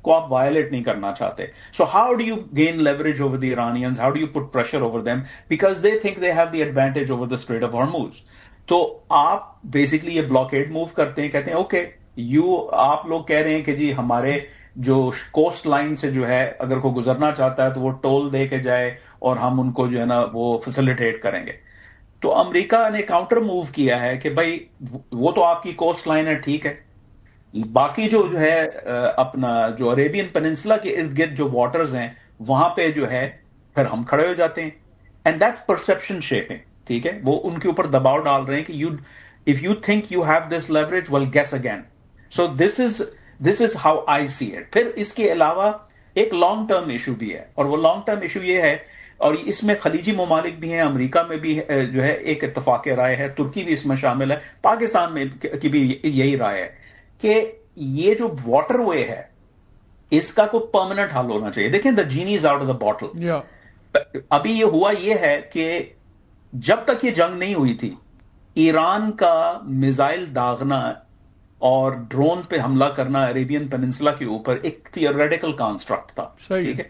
[SPEAKER 2] کو آپ وائلیٹ نہیں کرنا چاہتے. So how do you gain leverage over the Iranians, how do you put pressure over them, because they think they have the advantage over the Strait of Hormuz. تو آپ basically یہ blockade move کرتے ہیں, کہتے ہیں okay آپ لوگ کہہ رہے ہیں کہ جی ہمارے جو کوسٹ لائن سے جو ہے اگر کوئی گزرنا چاہتا ہے تو وہ ٹول دے کے جائے اور ہم ان کو جو ہے نا وہ فیسیلیٹیٹ کریں گے. تو امریکہ نے کاؤنٹر موو کیا ہے کہ بھائی وہ تو آپ کی کوسٹ لائن ہے, ٹھیک ہے, باقی جو ہے اپنا جو عربین پیننسلا کے ارد گرد جو واٹرز ہیں وہاں پہ جو ہے پھر ہم کھڑے ہو جاتے ہیں. اینڈ دیٹس پرسپشن شیپنگ, ٹھیک ہے, وہ ان کے اوپر دباؤ ڈال رہے ہیں کہ if you think you have this leverage well guess again. So this is how I see it. پھر اس کے علاوہ ایک لانگ ٹرم ایشو بھی ہے, اور وہ لانگ ٹرم ایشو یہ ہے, اور اس میں خلیجی ممالک بھی ہیں, امریکہ میں بھی جو ہے ایک اتفاق رائے ہے, ترکی بھی اس میں شامل ہے, پاکستان میں کی بھی یہی رائے ہے کہ یہ جو واٹر وے ہے اس کا کوئی پرماننٹ حل ہونا چاہیے. دیکھیں the genie is out of the bottle. ابھی یہ ہوا یہ ہے کہ جب تک یہ جنگ نہیں ہوئی تھی ایران کا میزائل داغنا اور ڈرون پہ حملہ کرنا عربین پیننسلا کے اوپر ایک تھیوریٹیکل کانسٹرکٹ تھا, ٹھیک ہے.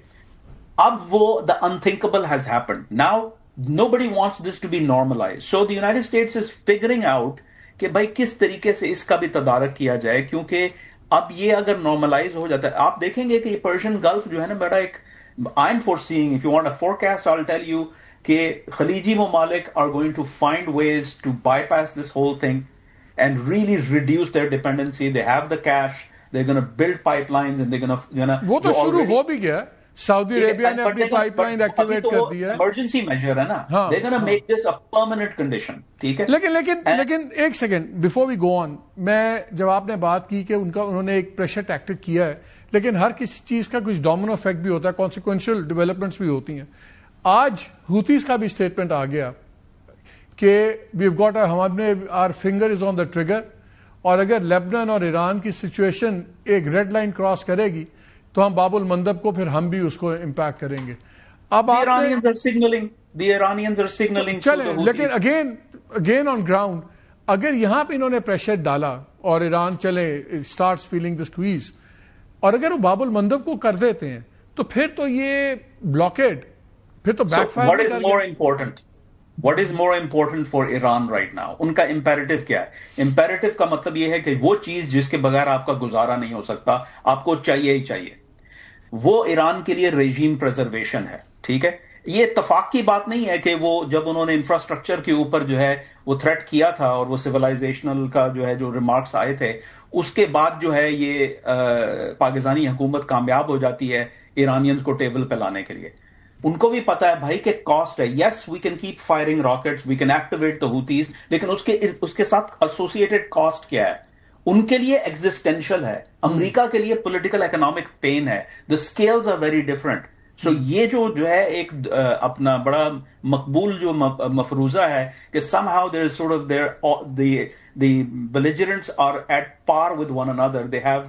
[SPEAKER 2] اب وہ the unthinkable has happened. Now nobody wants this to be normalized. So the United States is figuring out کہ بھائی کس طریقے سے اس کا بھی تدارک کیا جائے, کیونکہ اب یہ اگر نارملائز ہو جاتا ہے آپ دیکھیں گے کہ یہ پرشین گلف جو ہے نا بڑا ایک I am foreseeing, if you want a forecast I will tell you کہ خلیجی ممالک are going to find ways to bypass this whole thing and really reduce their dependency. They have the cash, they gonna build pipelines and they gonna
[SPEAKER 1] وہ تو شروع ہو بھی گیا. سعودی عربیہ نے اپنی پائپ لائن ایکٹیویٹ کر دی ہے,
[SPEAKER 2] emergency measure ہے نا, they gonna make this a permanent condition, ٹھیک ہے.
[SPEAKER 1] لیکن ایک سیکنڈ بیفور وی گو آن, میں جب آپ نے بات کی کہ انہوں نے ایک پریشر ٹیکٹک کیا ہے, لیکن ہر کسی چیز کا کچھ ڈومینو افیکٹ بھی ہوتا ہے, کانسیکوینشل ڈیولپمنٹس بھی ہوتی ہیں. آج ہوتیز کا بھی اسٹیٹمنٹ آ گیا کہ ویو گاٹ ہمارے our finger is on the trigger, اور اگر لیبنان اور ایران کی سچویشن ایک ریڈ لائن کراس کرے گی تو ہم باب المندب کو پھر ہم بھی اس کو امپیکٹ کریں گے. اب چلیں, لیکن اگین آن گراؤنڈ اگر یہاں پہ انہوں نے پریشر ڈالا اور ایران چلے اسٹارٹس فیلنگ دا اسکویز, اور اگر وہ باب المندب کو کر دیتے ہیں تو پھر تو یہ بلاکیڈ پھر تو back fire.
[SPEAKER 2] What is more important for Iran right now? ان کا امپیریٹو کیا ہے؟ امپیریٹو کا مطلب یہ ہے کہ وہ چیز جس کے بغیر آپ کا گزارا نہیں ہو سکتا آپ کو چاہیے ہی چاہیے, وہ ایران کے لیے ریجیم پریزرویشن ہے, ٹھیک ہے. یہ اتفاق کی بات نہیں ہے کہ وہ جب انہوں نے انفراسٹرکچر کے اوپر جو ہے وہ تھریٹ کیا تھا اور وہ سویلائزیشنل کا جو ہے جو ریمارکس آئے تھے اس کے بعد جو ہے یہ پاکستانی حکومت کامیاب ہو جاتی ہے ایرانینز کو ٹیبل پہ لانے کے لیے. ان کو بھی پتا ہے بھائی کہ کاسٹ ہے. Yes we can keep firing rockets, we can activate the Houthis, لیکن اس کے ساتھ ایسوسیٹڈ کاسٹ کیا ہے؟ ان کے لیے ایگزسٹینشل ہے, امریکہ کے لیے پولیٹیکل اکنامک پین ہے. The scales are very different. So یہ جو ہے ایک اپنا بڑا مقبول جو مفروضہ ہے کہ some how there is sort of the belligerents are at par with one another, they have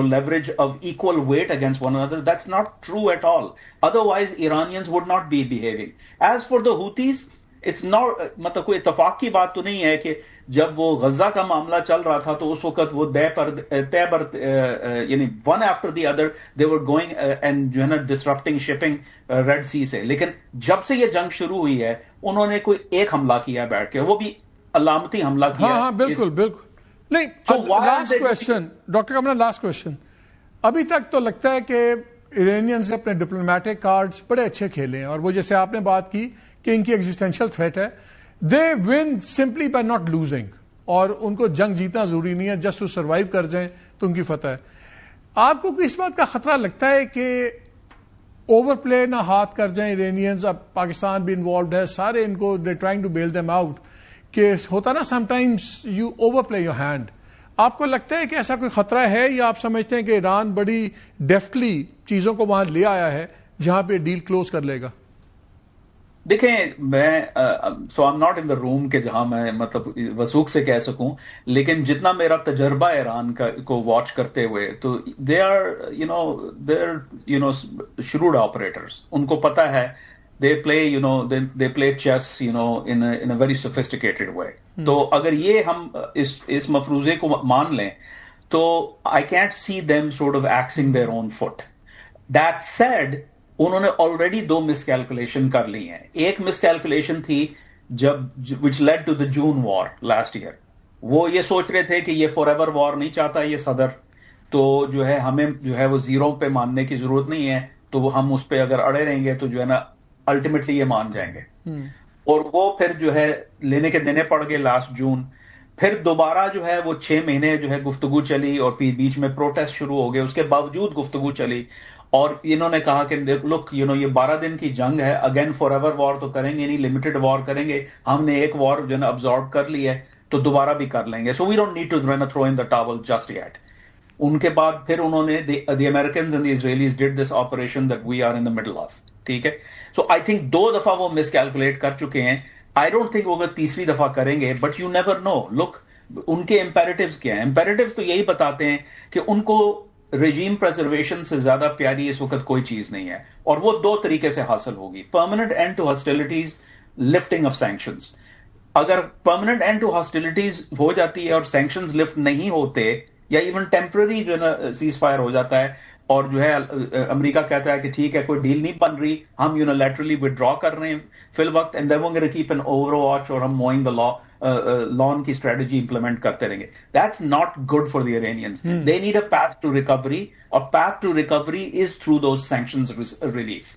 [SPEAKER 2] leverage of equal weight against one another. That's not true at all. Otherwise Iranians would not be behaving. As for the Houthis, it's not مطلب کوئی اتفاق کی بات تو نہیں ہے کہ جب وہ غزہ کا معاملہ چل رہا تھا تو اس وقت وہ یعنی one after the other they were going and جو ہے نا disrupting shipping ریڈ سی سے. لیکن جب سے یہ جنگ شروع ہوئی ہے انہوں نے کوئی ایک حملہ کیا بیٹھ کے, وہ بھی علامتی حملہ کیا.
[SPEAKER 1] ہاں بالکل بالکل. نہیں, last question doctor Kamra, last question. ابھی تک تو لگتا ہے کہ ایرانینز اپنے ڈپلومیٹک کارڈز بڑے اچھے کھیلے ہیں, اور وہ جیسے آپ نے بات کی کہ ان کی ایگزسٹینشل تھریٹ ہے, they won simply by not losing, اور ان کو جنگ جیتنا ضروری نہیں ہے, جسٹ ٹو سروائیو کر جائیں تو ان کی فتح ہے. آپ کو اس بات کا خطرہ لگتا ہے کہ اوور پلے نہ ہاتھ کر جائیں ایرانینز؟ اب پاکستان بھی انوالوڈ ہے, سارے ان کو they trying to bail them out, کہ ہوتا نا sometimes you overplay your hand. آپ کو لگتا ہے کہ ایسا کوئی خطرہ ہے, یا آپ سمجھتے ہیں کہ ایران بڑی ڈیفٹلی چیزوں کو وہاں لے آیا ہے جہاں پہ ڈیل کلوز کر لے گا؟
[SPEAKER 2] دیکھیں میں سو آئی ایم ناٹ ان دا روم کہ جہاں میں مطلب وثوق سے کہہ سکوں، لیکن جتنا میرا تجربہ ایران کا کو واچ کرتے ہوئے تو دے آر شروڈ آپریٹرز. ان کو پتا ہے they play chess in a very sophisticated way. تو اگر یہ ہم اس مفروضے کو مان لیں تو I can't see them sort of axing their own foot. That said, انہوں نے already 2 miscalculation کر لی ہیں. ایک miscalculation تھی which led to the June war last year. وہ یہ سوچ رہے تھے کہ یہ forever war نہیں چاہتا یہ صدر، تو جو ہے ہمیں جو ہے وہ زیرو پہ ماننے کی ضرورت نہیں ہے، تو ہم اس پہ اگر اڑے رہیں گے تو جو ہے نا الٹیمیٹلی یہ مان جائیں گے. اور وہ پھر جو ہے لینے کے دینے پڑ گئے لاسٹ جون. پھر دوبارہ جو ہے وہ 6 مہینے جو ہے گفتگو چلی اور پھر بیچ میں پروٹیسٹ شروع ہو گئے. اس کے باوجود گفتگو چلی اور انہوں نے کہا کہ لک یہ 12 دن کی جنگ ہے، اگین فار ایور وار تو کریں گے نہیں، لمیٹڈ وار کریں گے. ہم نے ایک وار جو ہے نا ابزارب کر لی ہے تو دوبارہ بھی کر لیں گے. So we don't need to throw in the towel just yet. ان کے بعد پھر انہوں نے the Americans and the Israelis did this operation that we are in the middle of. ٹھیک ہے. سو آئی تھنک 2 دفعہ وہ مس کیلکولیٹ کر چکے ہیں. آئی ڈونٹ تھنک وہ اگر تیسری دفعہ کریں گے، بٹ یو نیور نو. لک ان کے امپیریٹیوز کیا ہیں؟ امپیریٹیوز تو یہی بتاتے ہیں کہ ان کو ریجیم پرزرویشن سے زیادہ پیاری اس وقت کوئی چیز نہیں ہے، اور وہ 2 طریقے سے حاصل ہوگی: permanent end to hostilities, lifting of sanctions. اگر پرماننٹ اینڈ ٹو ہاسٹیلٹیز ہو جاتی ہے اور سینکشنز لفٹ نہیں ہوتے، یا ایون ٹیمپرری جو ہے نا سیز فائر ہو جاتا ہے، اور جو ہے امریکہ کہتا ہے کہ ٹھیک ہے کوئی ڈیل نہیں بن رہی، ہم یونیلیٹرلی ودرا کر رہے ہیں فی الوقت، and then we will keep an overwatch, اور ہم موئنگ دا لا کی اسٹریٹجی امپلیمنٹ کرتے رہیں گے. That's not good for the Iranians. They need a path to recovery, اور path to recovery is through those sanctions relief.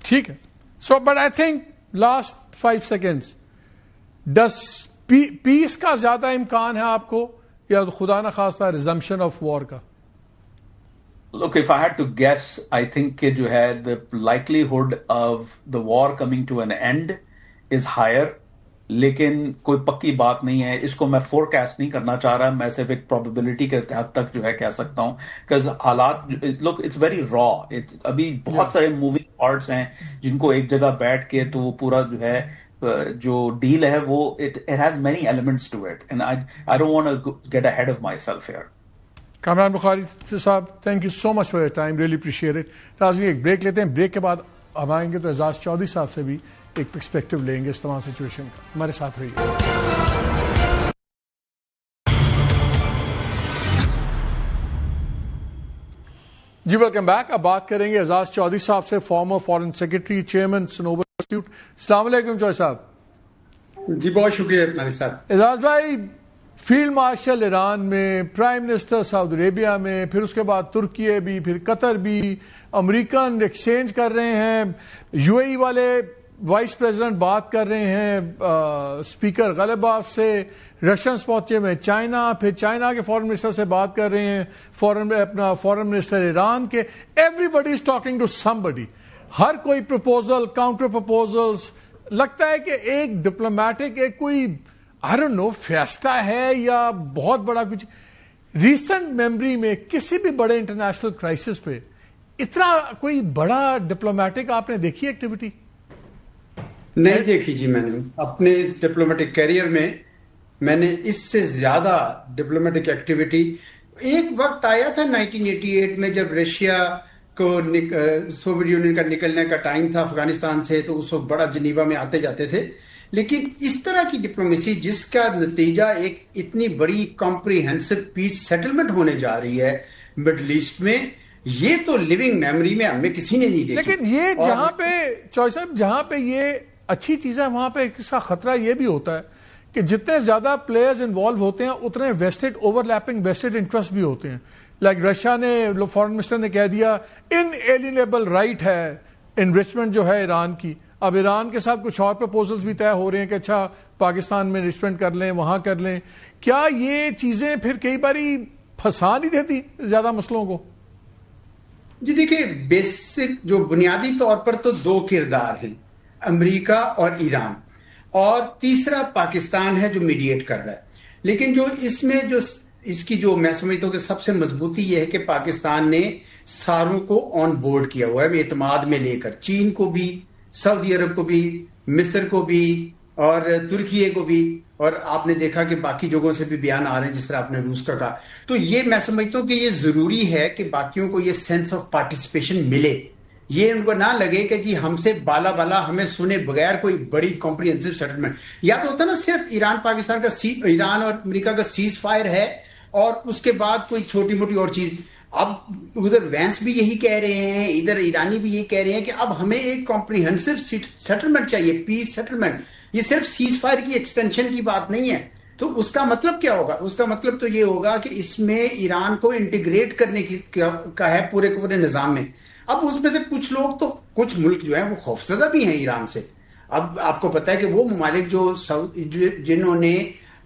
[SPEAKER 1] ٹھیک ہے. So but I think last 5 seconds this peace کا زیادہ امکان ہے آپ کو، یا خدا نہ خواستہ ریزمپشن آف وار کا؟
[SPEAKER 2] Look, if I had to guess, I think کہ جو ہے the likelihood of the war coming to an end is higher. لیکن کوئی پکی بات نہیں ہے، اس کو میں فور کاسٹ نہیں کرنا چاہ رہا. میں صرف ایک پروبیبلٹی کے حد تک جو ہے کہہ سکتا ہوں، because حالات look it's very raw. ابھی بہت سارے موونگ پارٹس ہیں جن کو ایک جگہ بیٹھ کے تو وہ پورا جو ہے جو ڈیل ہے وہ it has many elements to it, and I don't want to get ahead of myself here.
[SPEAKER 1] Kamran بخاری صاحب، thank you so much for your time, really appreciate it. ناظرین ایک بریک لیتے ہیں، بریک کے بعد ہم آئیں گے تو اعزاز چودھری صاحب سے بھی ایک پرسپیکٹو لیں گے اس تمام سچویشن کا. ہمارے ساتھ رہیے. جی ویلکم بیک. اب بات کریں گے اعزاز چودھری صاحب سے، فارمر فارن سیکرٹری، چیئرمین صنوبر انسٹیٹیوٹ. السلام علیکم چودھری صاحب.
[SPEAKER 3] جی بہت شکریہ مالک صاحب.
[SPEAKER 1] اعزاز بھائی، فیلڈ مارشل ایران میں، پرائم منسٹر سعودی عربیہ میں، پھر اس کے بعد ترکی بھی، پھر قطر بھی، امریکن ایکسچینج کر رہے ہیں، یو اے ای والے وائس پریزیڈنٹ بات کر رہے ہیں اسپیکر غالباف سے، رشینز پہنچے ہوئے چائنا، پھر چائنا کے فارن منسٹر سے بات کر رہے ہیں، اپنا فارن منسٹر ایران کے. Everybody is talking to somebody. ہر کوئی پروپوزل، کاؤنٹر پروپوزلس. لگتا ہے کہ ایک ڈپلومیٹک ایک کوئی I don't know فیسٹا ہے یا بہت بڑا کچھ. ریسنٹ میموری میں کسی بھی بڑے انٹرنیشنل کرائسس پہ اتنا کوئی بڑا ڈپلومیٹک آپ نے دیکھی ایکٹیویٹی؟
[SPEAKER 3] نہیں دیکھی جی. میں نے اپنے ڈپلومیٹک کیریئر میں نے اس سے زیادہ ڈپلومیٹک ایکٹیویٹی، ایک وقت آیا تھا 1988 میں جب رشیا کو سوویت یونین کا نکلنے کا ٹائم تھا افغانستان سے، تو اس وقت بڑا جنیوا میں آتے جاتے تھے. لیکن اس طرح کی ڈپلومیسی جس کا نتیجہ ایک اتنی بڑی کمپریہنسو پیس سیٹلمنٹ ہونے جا رہی ہے مڈل ایسٹ میں، یہ تو لیونگ میموری میں ہمیں کسی نے نہیں دیکھی.
[SPEAKER 1] لیکن یہ جہاں پہ چوہدری صاحب، جہاں پہ یہ اچھی چیز ہے، وہاں پہ اس کا خطرہ یہ بھی ہوتا ہے کہ جتنے زیادہ پلیئرز انوالو ہوتے ہیں اتنے vested overlapping vested interest بھی ہوتے ہیں. لائک رشیا نے، فارن منسٹر نے کہہ دیا انیلیبل رائٹ ہے انویسٹمنٹ جو ہے ایران کی. اب ایران کے ساتھ کچھ اور پروپوزلز بھی طے ہو رہے ہیں کہ اچھا پاکستان میں انویسٹمنٹ کر لیں، وہاں کر لیں. کیا یہ چیزیں پھر کئی باری پھنسا نہیں دیتی زیادہ مسئلوں کو؟
[SPEAKER 3] جی دیکھیے، بیسک جو بنیادی طور پر تو 2 کردار ہیں، امریکہ اور ایران، اور تیسرا پاکستان ہے جو میڈیٹ کر رہا ہے. لیکن جو اس میں جو اس کی جو میں سمجھتا ہوں کہ سب سے مضبوطی یہ ہے کہ پاکستان نے ساروں کو آن بورڈ کیا ہوا ہے، اعتماد میں لے کر، چین کو بھی سعودی عرب کو بھی, مصر کو بھی اور ترکیے کو بھی, اور آپ نے دیکھا کہ باقی جگہوں سے بھی بیان آ رہے ہیں جس طرح آپ نے روس کا کہا. تو یہ میں سمجھتا ہوں کہ یہ ضروری ہے کہ باقیوں کو یہ سینس آف پارٹیسپیشن ملے, یہ ان کو نہ لگے کہ جی ہم سے بالا بالا ہمیں سنے بغیر کوئی بڑی کمپریہنسو سیٹلمنٹ. یا تو ہوتا نا صرف ایران پاکستان کا ایران اور امریکہ کا سیز فائر ہے اور اس کے بعد کوئی چھوٹی موٹی اور چیز. اب ادھر وینس بھی یہی کہہ رہے ہیں, ادھر ایرانی بھی یہ کہہ رہے ہیں کہ اب ہمیں ایک کمپریہنسو سیٹلمنٹ چاہیے, پیس سیٹلمنٹ. یہ صرف سیز فائر کی ایکسٹینشن کی بات نہیں ہے. تو اس کا مطلب کیا ہوگا؟ اس کا مطلب تو یہ ہوگا کہ اس میں ایران کو انٹیگریٹ کرنے کا ہے پورے کے پورے نظام میں. اب اس میں سے کچھ لوگ تو کچھ ملک جو ہیں وہ خوفزدہ بھی ہیں ایران سے. اب آپ کو پتا ہے کہ وہ ممالک جنہوں نے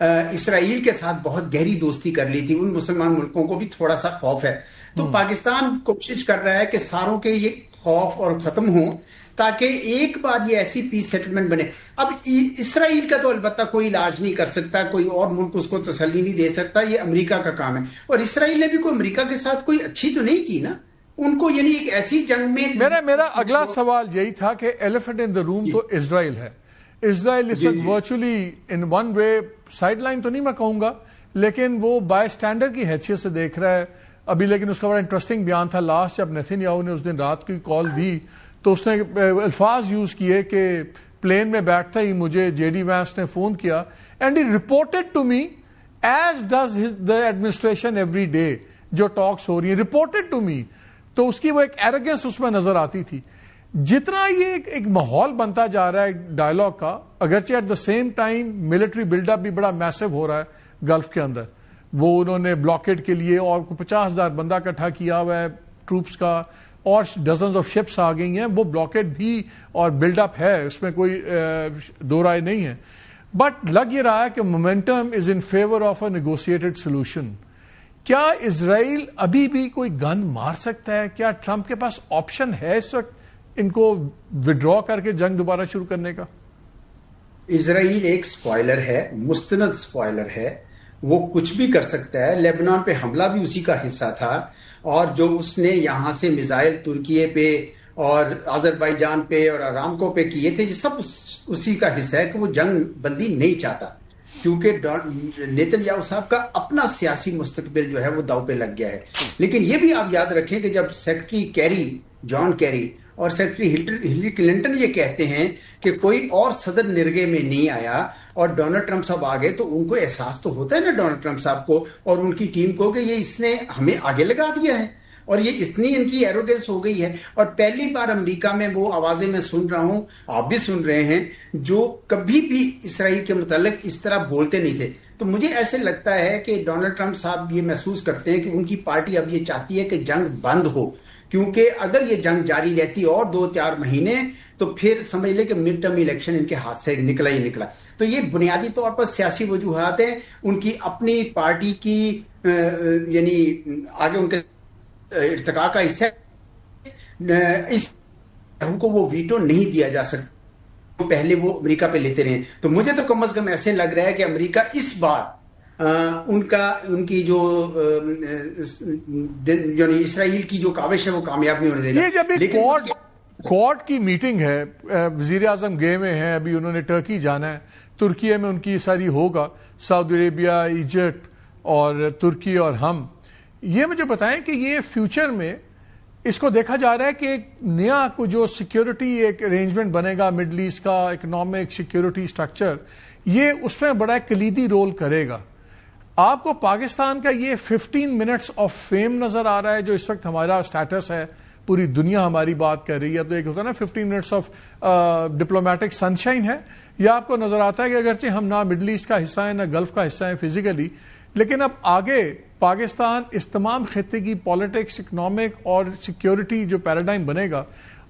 [SPEAKER 3] اسرائیل کے ساتھ بہت گہری دوستی کر لی تھی, ان مسلمان ملکوں کو بھی تھوڑا سا خوف ہے. تو پاکستان کوشش کر رہا ہے کہ ساروں کے یہ خوف اور ختم ہوں تاکہ ایک بار یہ ایسی پیس سیٹلمنٹ بنے. اب اسرائیل کا تو البتہ کوئی علاج نہیں کر سکتا, کوئی اور ملک اس کو تسلی نہیں دے سکتا, یہ امریکہ کا کام ہے. اور اسرائیل نے بھی کوئی امریکہ کے ساتھ کوئی اچھی تو نہیں کی نا ان کو, یعنی ایک ایسی جنگ میں.
[SPEAKER 1] میرا اگلا سوال یہی تھا کہ ایلیفنٹ ان دا روم تو اسرائیل ہے. اسرائیل اس وقت virtually in one way side line تو نہیں میں کہوں گا, لیکن وہ بائی اسٹینڈرڈ کی حیثیت سے دیکھ رہا ہے ابھی. لیکن اس کا بڑا انٹرسٹنگ بیان تھا لاسٹ جب نیتن یاہو نے اس دن رات کی کال دی تو اس نے الفاظ یوز کیے کہ پلین میں بیٹھتا ہی مجھے جے ڈی وینس نے فون کیا and he reported to me as does the administration every day, جو ٹاکس ہو رہی ہیں رپورٹڈ ٹو می. تو اس کی وہ ایک ایروگنس اس میں نظر آتی تھی. جتنا یہ ایک ماحول بنتا جا رہا ہے ڈائلاگ کا, اگرچہ at the same time military build up بھی بڑا میسو ہو رہا ہے گلف کے اندر. وہ انہوں نے بلاکیڈ کے لیے اور 50,000 بندہ اکٹھا کیا ہوا ہے ٹروپس کا, اور ڈزنز آف شپس آ گئی ہیں. وہ بلاکیڈ بھی اور بلڈ اپ ہے, اس میں کوئی دو رائے نہیں ہے. بٹ لگ یہ رہا ہے کہ momentum is in favour of a negotiated solution. کیا اسرائیل ابھی بھی کوئی گن مار سکتا ہے؟ کیا ٹرمپ کے پاس آپشن ہے اس وقت ان کو وڈرا کر کے جنگ دوبارہ شروع کرنے کا؟
[SPEAKER 3] اسرائیل ایک سپوائلر ہے, مستند سپوائلر ہے, وہ کچھ بھی کر سکتا ہے. لیبنان پہ حملہ بھی اسی کا حصہ تھا, اور جو اس نے یہاں سے میزائل ترکیے پہ اور آذربائیجان پہ اور ارامکو پہ کیے تھے, یہ سب اسی کا حصہ ہے کہ وہ جنگ بندی نہیں چاہتا, کیونکہ نیتن یاہو صاحب کا اپنا سیاسی مستقبل جو ہے وہ داؤ پہ لگ گیا ہے. لیکن یہ بھی آپ یاد رکھیں کہ جب سیکرٹری جان کیری اور سیکرٹری ہلری کلنٹن یہ کہتے ہیں کہ کوئی اور صدر نرگے میں نہیں آیا اور ڈونلڈ ٹرمپ صاحب آ گئے, تو ان کو احساس تو ہوتا ہے نا ڈونلڈ ٹرمپ صاحب کو اور ان کی ٹیم کو کہ یہ اس نے ہمیں آگے لگا دیا ہے, اور یہ اتنی ان کی ایروگنس ہو گئی ہے. اور پہلی بار امریکہ میں وہ آوازیں میں سن رہا ہوں, آپ بھی سن رہے ہیں, جو کبھی بھی اسرائیل کے متعلق اس طرح بولتے نہیں تھے. تو مجھے ایسے لگتا ہے کہ ڈونلڈ ٹرمپ صاحب یہ محسوس کرتے ہیں کہ ان کی پارٹی اب یہ چاہتی ہے کہ جنگ بند ہو, کیونکہ اگر یہ جنگ جاری رہتی اور 2-4 مہینے تو پھر سمجھ لے کہ مڈ ٹرم الیکشن ان کے ہاتھ سے نکلا ہی نکلا. تو یہ بنیادی طور پر سیاسی وجوہات ہیں, ان کی اپنی پارٹی کی یعنی آگے ان کے ارتقاء کا حصہ اس کو وہ ویٹو نہیں دیا جا سکتا, پہلے وہ امریکہ پہ لیتے رہے. تو مجھے تو کم از کم ایسے لگ رہا ہے کہ امریکہ اس بار ان کی جو یعنی اسرائیل کی جو کاوش ہے وہ کامیاب نہیں ہونے دے گا.
[SPEAKER 1] لیکن کوارڈ کی میٹنگ ہے, وزیر اعظم گئے ہوئے ہیں, ابھی انہوں نے ٹرکی جانا ہے, ترکیے میں ان کی ساری ہوگا, سعودی عربیہ, ایجپٹ اور ترکی اور ہم. یہ مجھے بتائیں کہ یہ فیوچر میں اس کو دیکھا جا رہا ہے کہ ایک نیا کو جو سیکیورٹی ایک ارینجمنٹ بنے گا مڈل ایسٹ کا, اکنامک سیکیورٹی سٹرکچر, یہ اس میں بڑا کلیدی رول کرے گا. آپ کو پاکستان کا یہ 15 منٹس آف فیم نظر آ رہا ہے جو اس وقت ہمارا سٹیٹس ہے, پوری دنیا ہماری بات کر رہی ہے, تو ایک ہوتا ہے نا 15 منٹس آف ڈپلومیٹک سنشائن ہے, یا آپ کو نظر آتا ہے کہ اگرچہ ہم نہ مڈل ایسٹ کا حصہ ہیں نہ گلف کا حصہ ہیں فزیکلی, لیکن اب آگے پاکستان اس تمام خطے کی پالیٹکس, اکنامک اور سیکیورٹی جو پیراڈائم بنے گا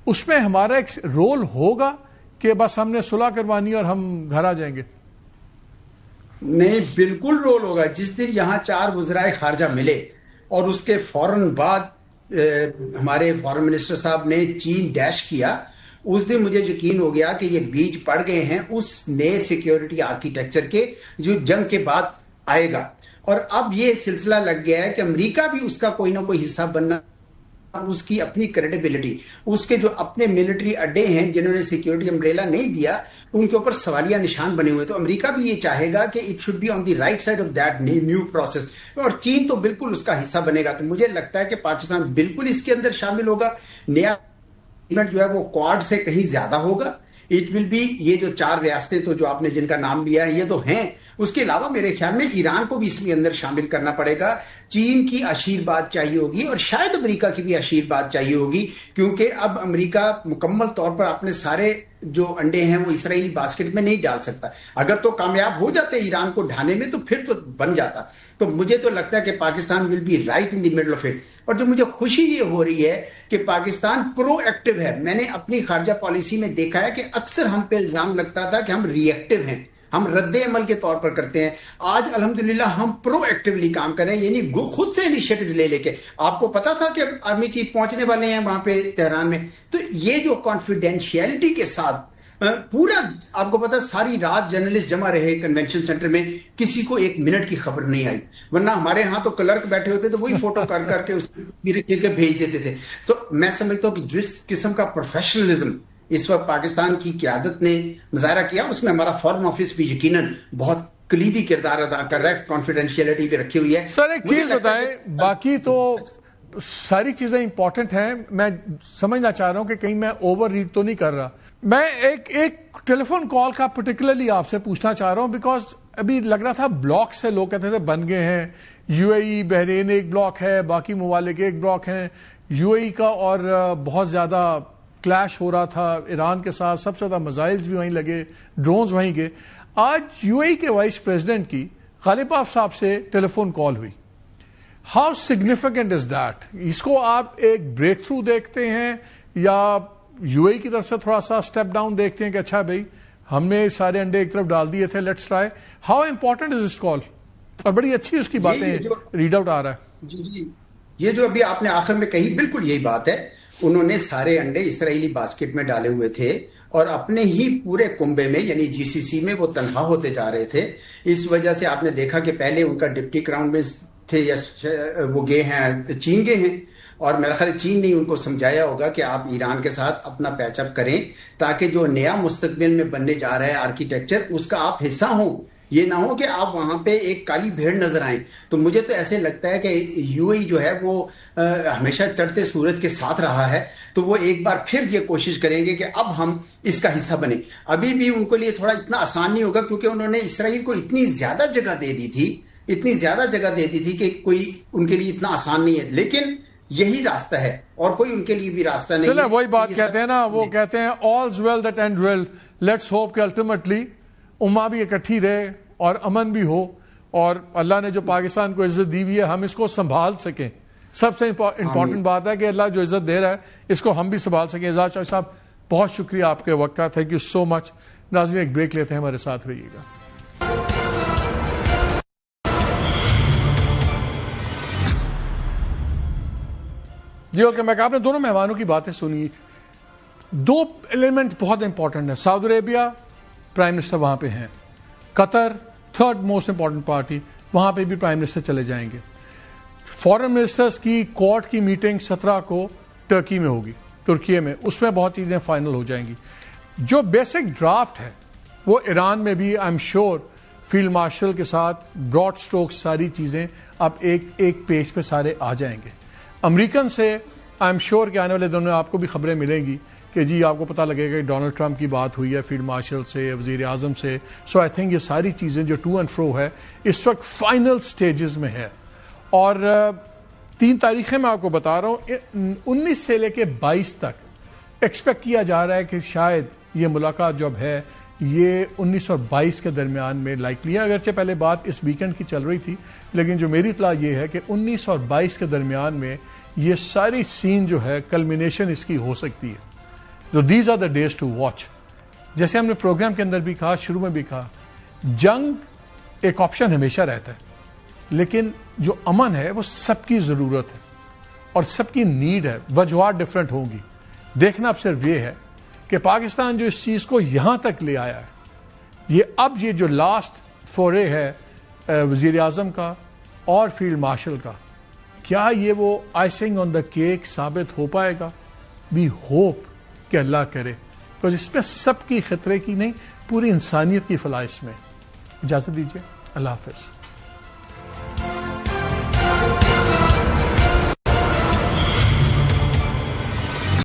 [SPEAKER 1] اس میں ہمارا ایک رول ہوگا کہ بس ہم نے صلح کروانی اور ہم گھر آ جائیں گے؟
[SPEAKER 3] نہیں, بالکل رول ہوگا. جس دن یہاں 4 وزرائے خارجہ ملے اور اس کے فوراً بعد ہمارے فارن منسٹر صاحب نے چین ڈیش کیا, اس دن مجھے یقین ہو گیا کہ یہ بیج پڑ گئے ہیں اس نئے سیکیورٹی آرکیٹیکچر کے جو جنگ کے بعد آئے گا. اور اب یہ سلسلہ لگ گیا ہے کہ امریکہ بھی اس کا کوئی نہ کوئی حصہ بننا اس کی اپنی کریڈیبلٹی، اس کے جو اپنے ملٹری اڈے ہیں جنہوں نے سیکیورٹی امبریلا نہیں دیا، ان کے اوپر سوالیہ نشان بنے ہوئے. تو امریکہ بھی یہ چاہے گا کہ it should be on the right side of that new process, اور چین تو بالکل اس کا حصہ بنے گا. تو مجھے لگتا ہے کہ پاکستان بالکل اس کے اندر شامل ہوگا. نیا جو ہے وہ کوڈ سے کہیں زیادہ ہوگا. اٹ ول بی، یہ جو 4 ریاستیں تو جو آپ نے جن کا نام لیا ہے یہ تو ہیں، اس کے علاوہ میرے خیال میں ایران کو بھی اس کے اندر شامل کرنا پڑے گا. چین کی اشیر بات چاہیے ہوگی، اور شاید امریکہ کی بھی اشیر بات چاہیے ہوگی، کیونکہ اب امریکہ مکمل طور پر اپنے سارے جو انڈے ہیں وہ اسرائیلی باسکٹ میں نہیں ڈال سکتا. اگر تو کامیاب ہو جاتے ایران کو ڈھانے میں تو پھر تو بن جاتا. تو مجھے تو لگتا ہے کہ Pakistan will be right in the middle of it. اور جو مجھے خوشی یہ ہو رہی ہے کہ پاکستان پرو ایکٹیو ہے. میں نے اپنی خارجہ پالیسی میں دیکھا ہے کہ اکثر ہم پہ الزام لگتا تھا کہ ہم ری ایکٹیو ہیں، ہم رد عمل کے طور پر کرتے ہیں. آج الحمدللہ ہم پرو ایکٹیولی کام کریں، یعنی خود سے انیشیٹو لے لے کے. آپ کو پتا تھا کہ آرمی چیف پہنچنے والے ہیں وہاں پہ تہران میں، تو یہ جو کانفیڈینشیلٹی کے ساتھ پورا، آپ کو پتا ساری رات جرنلسٹ جمع رہے کنونشن سینٹر میں، کسی کو 1 منٹ کی خبر نہیں آئی. ورنہ ہمارے ہاں تو کلرک بیٹھے ہوتے تو وہی فوٹو کر کے اس کے بھیج دیتے تھے. تو میں سمجھتا ہوں کہ جس قسم کا پروفیشنلزم اس وقت پاکستان کی قیادت نے مظاہرہ کیا، اس میں ہمارا فارن آفس بھی یقیناً بہت کلیدی کردار ادا کر رہا ہے. کانفیڈینشیلٹی بھی رکھی ہوئی ہے.
[SPEAKER 1] سر ایک چیز بتائیں، باقی تو ساری چیزیں امپورٹنٹ ہیں، میں سمجھنا چاہ رہا ہوں کہ کہیں میں اوور ریڈ تو نہیں کر رہا. میں ایک ٹیلی فون کال کا پرٹیکولرلی آپ سے پوچھنا چاہ رہا ہوں، بیکاز ابھی لگ رہا تھا بلاک سے لوگ کہتے تھے بن گئے ہیں، یو اے ای بحرین ایک بلاک ہے، باقی ممالک ایک بلاک ہیں، یو اے ای کا، اور بہت زیادہ کلیش ہو رہا تھا ایران کے ساتھ، سب سے زیادہ میزائلز بھی وہیں لگے، ڈرونز وہیں گئے. آج یو اے ای کے وائس پریزیڈنٹ کی غالباف صاحب سے ٹیلی فون کال ہوئی. How significant is that? اس کو آپ ایک بریک تھرو دیکھتے ہیں، یا یو اے ای کی طرف سے تھوڑا سا اسٹیپ ڈاؤن دیکھتے ہیں کہ اچھا بھائی ہم نے سارے انڈے ایک طرف ڈال دیے تھے، let's try? How important is this call? اور بڑی اچھی اس کی باتیں ریڈ آؤٹ آ رہا ہے.
[SPEAKER 3] جی یہ جو ابھی آپ نے آخر میں کہی بالکل یہی بات ہے. انہوں نے سارے انڈے اسرائیلی باسکٹ میں ڈالے ہوئے تھے، اور اپنے ہی پورے کنبے میں یعنی جی سی سی میں وہ تنہا ہوتے جا رہے تھے. اس وجہ سے آپ نے دیکھا کہ پہلے ان کا ڈپٹی کراؤن منسٹر تھے، یا وہ گئے ہیں، چین گئے ہیں، اور میرا خیال چین نے ان کو سمجھایا ہوگا کہ آپ ایران کے ساتھ اپنا پیچ اپ کریں، تاکہ جو نیا مستقبل میں بننے جا رہا ہے آرکیٹیکچر، اس کا آپ حصہ ہوں. یہ نہ ہو کہ آپ وہاں پہ ایک کالی بھیڑ نظر آئیں. تو مجھے تو ایسے لگتا ہے کہ یو اے ای جو ہے وہ ہمیشہ چڑھتے سورج کے ساتھ رہا ہے، تو وہ ایک بار پھر یہ کوشش کریں گے کہ اب ہم اس کا حصہ بنیں. ابھی بھی ان کے لیے تھوڑا اتنا آسان نہیں ہوگا، کیونکہ انہوں نے اسرائیل کو اتنی زیادہ جگہ دے دی تھی کہ کوئی ان کے لیے اتنا آسان نہیں ہے. لیکن یہی راستہ ہے، اور کوئی ان کے لیے بھی راستہ نہیں.
[SPEAKER 1] چلے وہی بات کہتے ہیں نا، وہ کہتے ہیں all's well that ends well. Let's hope کہ الٹیمیٹلی امہ بھی اکٹھی رہے اور امن بھی ہو، اور اللہ نے جو پاکستان کو عزت دی ہوئی ہے ہم اس کو سنبھال سکیں. سب سے امپورٹنٹ بات ہے کہ اللہ جو عزت دے رہا ہے اس کو ہم بھی سنبھال سکیں. اعزاز چوہدری صاحب بہت شکریہ آپ کے وقت کا، تھینک یو سو مچ. ناظرین ایک بریک لیتے ہیں، ہمارے ساتھ رہیے گا. جی اوکے، میں آپ نے دونوں مہمانوں کی باتیں سنی. 2 ایلیمنٹ بہت امپورٹنٹ ہیں. سعودی عربیہ پرائم منسٹر وہاں پہ ہیں، قطر 3rd موسٹ امپورٹنٹ پارٹی، وہاں پہ بھی پرائم منسٹر چلے جائیں گے. فارن منسٹرز کی کوارٹ کی میٹنگ 17 کو ٹرکی میں ہوگی، ترکیے میں، اس میں بہت چیزیں فائنل ہو جائیں گی. جو بیسک ڈرافٹ ہے وہ ایران میں بھی I am sure field marshal K ساتھ براڈ سٹروک ساری چیزیں اب ایک پیج پہ سارے آ جائیں گے. امریکن سے آئی ایم شیور کہ آنے والے دنوں میں آپ کو بھی خبریں ملیں گی کہ جی آپ کو پتہ لگے گا کہ ڈونلڈ ٹرمپ کی بات ہوئی ہے فیلڈ مارشل سے، وزیر اعظم سے. سو آئی تھنک یہ ساری چیزیں جو ٹو اینڈ فرو ہے اس وقت فائنل سٹیجز میں ہے. اور 3 تاریخیں میں آپ کو بتا رہا ہوں، 19 سے لے کے 22 تک ایکسپیکٹ کیا جا رہا ہے کہ شاید یہ ملاقات جب ہے یہ 19 اور 22 کے درمیان میں لائکلی ہے. اگرچہ پہلے بات اس ویکنڈ کی چل رہی تھی، لیکن جو میری اطلاع یہ ہے کہ 19 اور 22 کے درمیان میں یہ ساری سین جو ہے کلمینیشن اس کی ہو سکتی ہے. تو these are the days to watch. جیسے ہم نے پروگرام کے اندر بھی کہا، شروع میں بھی کہا، جنگ ایک آپشن ہمیشہ رہتا ہے، لیکن جو امن ہے وہ سب کی ضرورت ہے اور سب کی نیڈ ہے. وجوہات ڈفرینٹ ہوں گی. دیکھنا اب صرف یہ ہے کہ پاکستان جو اس چیز کو یہاں تک لے آیا ہے، یہ جو لاسٹ فورے ہے وزیر اعظم کا اور فیلڈ مارشل کا، کیا یہ وہ آئسنگ آن دا کیک ثابت ہو پائے گا؟ وی ہوپ کہ اللہ کرے، تو اس میں سب کی خطرے کی نہیں، پوری انسانیت کی فلاح اس میں۔ اجازت دیجیے، اللہ حافظ۔